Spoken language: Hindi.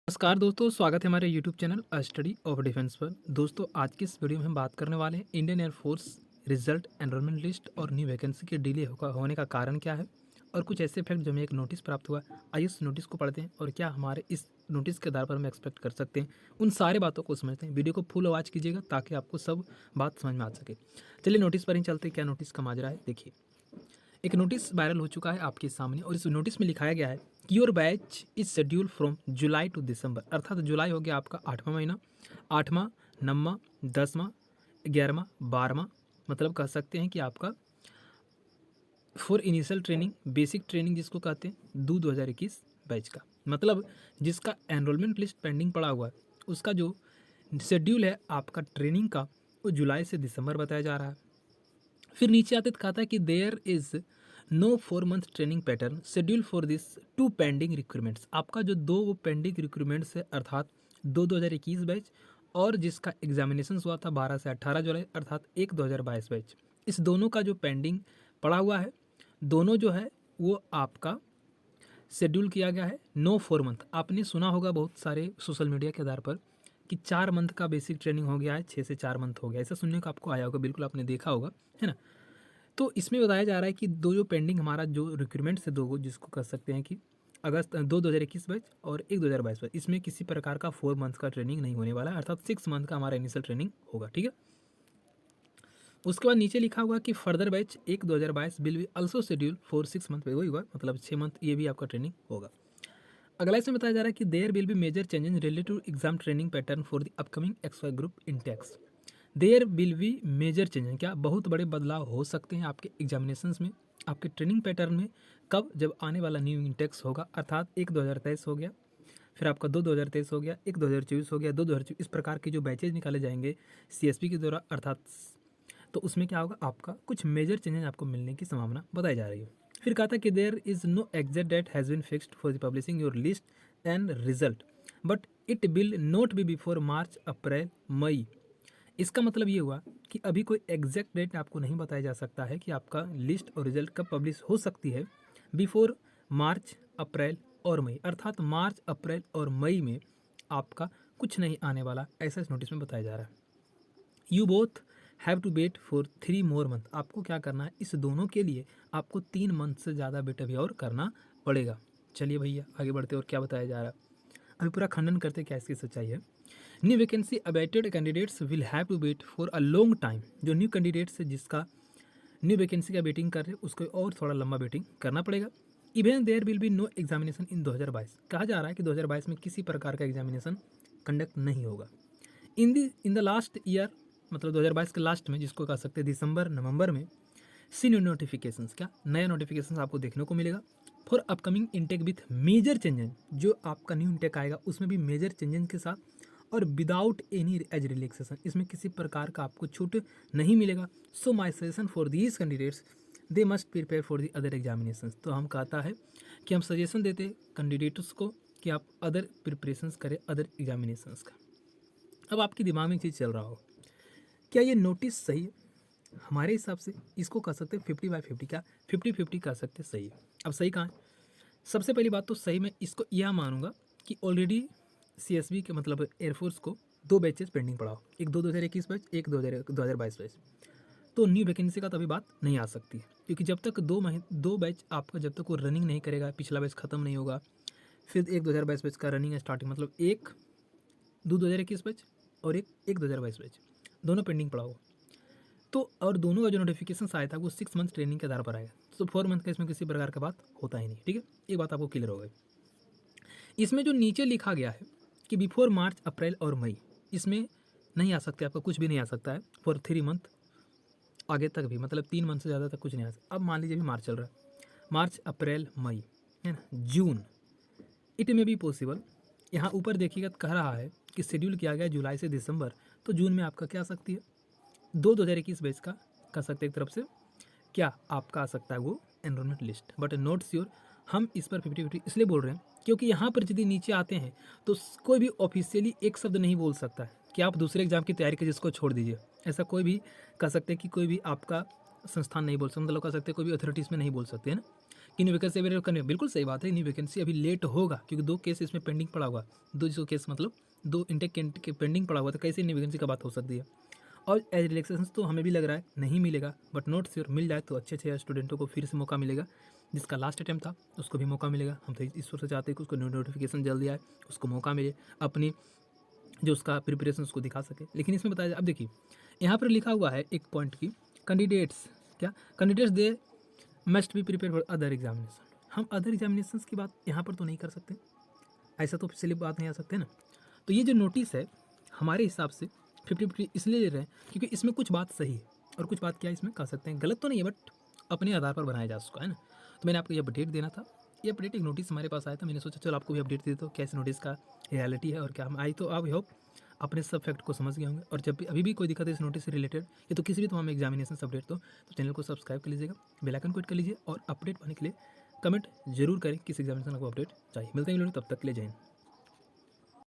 नमस्कार दोस्तों, स्वागत है हमारे YouTube channel study of defence पर। दोस्तों, आज की इस वीडियो में हम बात करने वाले हैं Indian air force result enrolment list और न्यू वैकेंसी के डिले होने का कारण क्या है और कुछ ऐसे फैक्ट जो हमें एक नोटिस प्राप्त हुआ। आइए उस नोटिस को पढ़ते हैं और क्या हमारे इस नोटिस के आधार पर हम एक्सपेक्ट कर सकते हैं, उन सारे बातों को समझते हैं। वीडियो को फुल आवाज़ कीजिएगा ताकि आपको सब बात समझ में आ सके। चलिए नोटिस पर ही चलते हैं, क्या नोटिस का माजरा है देखिए। एक नोटिस वायरल हो चुका है आपके सामने और इस नोटिस में लिखाया गया है कि your batch is schedule from July to December, अर्थात जुलाई हो गया आपका 8वां महीना, 8वां, 9वां, 10वां, 11वां, 12वां, मतलब कह सकते हैं कि आपका for initial training, basic training जिसको कहते हैं, 2021 बैच का मतलब जिसका एनरोलमेंट लिस्ट पेंडिंग पड़ा हुआ है, उसका जो शेड्यूल है आपका ट्रेनिंग का, वो जुलाई से दिसंबर बताया जा रहा है। फिर नीचे आते तो कहता है कि there is no 4 month training pattern schedule for this two pending recruitments, आपका जो दो वो पेंडिंग रिक्रूटमेंट्स है, अर्थात 2021 बैच और जिसका एग्जामिनेशन हुआ था 12 से 18 जुलाई, अर्थात 2022 बैच, इस दोनों का जो पेंडिंग पड़ा हुआ है, दोनों जो है वो आपका शेड्यूल किया गया है। नो 4 मंथ, आपने सुना होगा बहुत सारे सोशल मीडिया के आधार पर कि 4 मंथ का बेसिक ट्रेनिंग हो गया है, 6 से 4 मंथ हो गया, ऐसा सुनने को आपको आया होगा, बिल्कुल आपने देखा होगा, है ना। तो इसमें बताया जा रहा है कि दो जो पेंडिंग हमारा जो रिक्रूटमेंट्स है, दो जिसको कह सकते हैं कि अगस्त 2021 बैच और एक 2022 बैच, इसमें किसी प्रकार का 4 मंथ का ट्रेनिंग नहीं होने वाला है, अर्थात 6 मंथ का हमारा इनिशियल ट्रेनिंग होगा, ठीक है। उसके बाद नीचे लिखा हुआ कि फर्दर बैच एक 2022 will be also schedule for 6 month, वही हुआ मतलब 6 मंथ ये भी आपका ट्रेनिंग होगा। अगला इसमें बताया जा रहा है कि there will be major changes related to exam training pattern for the upcoming XY group intakes. There will be major changes, क्या बहुत बड़े बदलाव हो सकते हैं आपके एग्जामिनेशंस में, आपके ट्रेनिंग पैटर्न में। कब? जब आने वाला न्यू इंटेक्स होगा, अर्थात एक 2023 हो गया, फिर आपका 2023 हो गया, एक 2024 हो गया, 2024, इस प्रकार के जो बैचेज निकाले जाएंगे सीएसपी के द्वारा, अर्थात तो उसमें क्या होगा, आपका कुछ मेजर चेंजेस आपको मिलने की संभावना बताई जा रही है। फिर कहा था कि there is no exact date has been fixed for the publishing your list and result, but it will not be before March, April, May. इसका मतलब ये हुआ कि अभी कोई एग्जैक्ट डेट आपको नहीं बताया जा सकता है कि आपका लिस्ट और रिजल्ट कब पब्लिश हो सकती है बिफोर मार्च, अप्रैल और मई, अर्थात मार्च, अप्रैल और मई में आपका कुछ नहीं आने वाला, ऐसा इस नोटिस में बताया जा रहा है। You both have to wait for 3 more month, आपको क्या करना है, इस दोनों के लिए आपको 3 मंथ से ज़्यादा वेट अभी और करना पड़ेगा। चलिए भैया आगे बढ़ते और क्या बताया जा रहा है, अभी पूरा खंडन करते क्या इसकी सच्चाई है। New vacancy abated candidates will have to wait for a long time, जो न्यू कैंडिडेट्स है जिसका न्यू वैकेंसी का वेटिंग कर रहे हैं, उसको और थोड़ा लंबा वेटिंग करना पड़ेगा। Even there will be no examination in 2022, कहा जा रहा है कि 2022 में किसी प्रकार का एग्जामिनेशन कंडक्ट नहीं होगा। इन द लास्ट ईयर, मतलब 2022 के लास्ट में, जिसको कह सकते हैं दिसंबर नवंबर में, सी न्यू नोटिफिकेशंस, क्या नया नोटिफिकेशन आपको देखने को मिलेगा for upcoming intake with major changes, जो आपका न्यू इंटेक आएगा उसमें भी मेजर चेंजेस के साथ और विदाउट एनी एज रिलैक्सेशन, इसमें किसी प्रकार का आपको छूट नहीं मिलेगा। So my suggestion for these candidates, they must prepare for the other examination, तो हम कहता है कि हम सजेशन देते कैंडिडेट्स को कि आप अदर प्रिपरेशंस करें, अदर एग्जामिनेशंस का। अब आपके दिमाग में चीज़ चल रहा हो, क्या ये नोटिस सही है? हमारे हिसाब से इसको कह सकते हैं 50/50, क्या 50/50 कह सकते हैं सही है। अब सही कहाँ है? सबसे पहली बात तो सही मैं इसको यह मानूंगा कि ऑलरेडी सीएसबी के मतलब एयरफोर्स को दो बैचेस पेंडिंग पड़ा हो, एक 2021 बैच, एक 2022 बैच, तो न्यू वैकेंसी का तो अभी बात नहीं आ सकती है, क्योंकि जब तक दो बैच आपका जब तक वो रनिंग नहीं करेगा, पिछला बैच खत्म नहीं होगा, फिर एक 2022 बैच का रनिंग स्टार्टिंग, मतलब एक 2021 बैच और एक 2022 बैच, दोनों पेंडिंग पड़ा हुआ, तो और दोनों का जो नोटिफिकेशन आया था वो 6 मंथ ट्रेनिंग के आधार पर आएगा, तो 4 मंथ का इसमें किसी प्रकार का बात होता ही नहीं, ठीक है। एक बात आपको क्लियर हो गई। इसमें जो नीचे लिखा गया है कि बिफोर मार्च, अप्रैल और मई, इसमें नहीं आ सकते, आपका कुछ भी नहीं आ सकता है फॉर 3 मंथ आगे तक भी, मतलब 3 मंथ से ज़्यादा तक कुछ नहीं आ सकता। अब मान लीजिए भी मार्च चल रहा है, मार्च, अप्रैल, मई, है ना, जून, इट में बी पॉसिबल। यहाँ ऊपर देखिएगा तो कह रहा है कि शेड्यूल किया गया जुलाई से दिसंबर, तो जून में आपका क्या आ सकती है, 2021 बैच का कह सकते एक तरफ से क्या आपका आ सकता है वो enrolment list, but not sure. हम इस पर 50/50 इसलिए बोल रहे हैं क्योंकि यहाँ पर यदि नीचे आते हैं तो कोई भी ऑफिशियली एक शब्द नहीं बोल सकता है कि आप दूसरे एग्जाम की तैयारी कीजिए, इसको छोड़ दीजिए, ऐसा कोई भी कह सकते हैं कि कोई भी आपका संस्थान नहीं बोल सकता, मतलब कह सकते हैं कोई भी अथॉरिटीज़ में नहीं बोल सकते हैं ना, कि न्यू वैकेंसी अवेलेबल करने, बिल्कुल सही बात है, न्यू वैकेंसी अभी लेट होगा क्योंकि 2 केस इसमें पेंडिंग पड़ा हुआ है। 2 जो केस मतलब 2 इंटेक के पेंडिंग पड़ा हुआ, तो कैसे न्यू वैकेंसी का बात हो सकती है। और एज रिलैक्सेशन तो हमें भी लग रहा है नहीं मिलेगा, बट नॉट श्योर, मिल जाए तो अच्छे स्टूडेंटों को फिर से मौका मिलेगा। जिसका लास्ट अटेम्प्ट था उसको भी मौका मिलेगा। हम तो ईश्वर से चाहते हैं कि उसको नोटिफिकेशन जल्दी आए, उसको मौका मिले, अपनी जो उसका प्रिपरेशन उसको दिखा सके। लेकिन इसमें बताया, अब देखिए यहाँ पर लिखा हुआ है एक पॉइंट की, कैंडिडेट्स, क्या candidates they must be prepare for other examination. हम अदर एग्जामिनेशन की बात यहाँ पर तो नहीं कर सकते, ऐसा तो पिछली बात नहीं आ सकते ना। तो ये जो नोटिस है हमारे हिसाब से 50-50 इसलिए ले रहे हैं क्योंकि इसमें कुछ बात सही है और कुछ बात क्या इसमें कह सकते हैं गलत तो नहीं है, बट अपने आधार पर बनाया जा सकता है ना। तो मैंने आपको ये अपडेट देना था। ये अपडेट एक नोटिस हमारे पास आया था, मैंने सोचा चलो आपको भी अपडेट दे दो क्या इस नोटिस का रियलिटी है और क्या हम आई। तो आप होप अपने सब फैक्ट को समझ गए होंगे। और जब भी अभी भी कोई दिक्कत है इस नोटिस से रिलेटेड या तो किसी भी तमाम एग्जामिनेशन से अपडेट तो चैनल को सब्सक्राइब कर लीजिएगा, बेल आइकन को हिट कर लीजिए और अपडेट पाने के लिए कमेंट जरूर करें किस एग्जामिनेशन को अपडेट चाहिए। मिलते हैं, तब तक के लिए जय हिंद।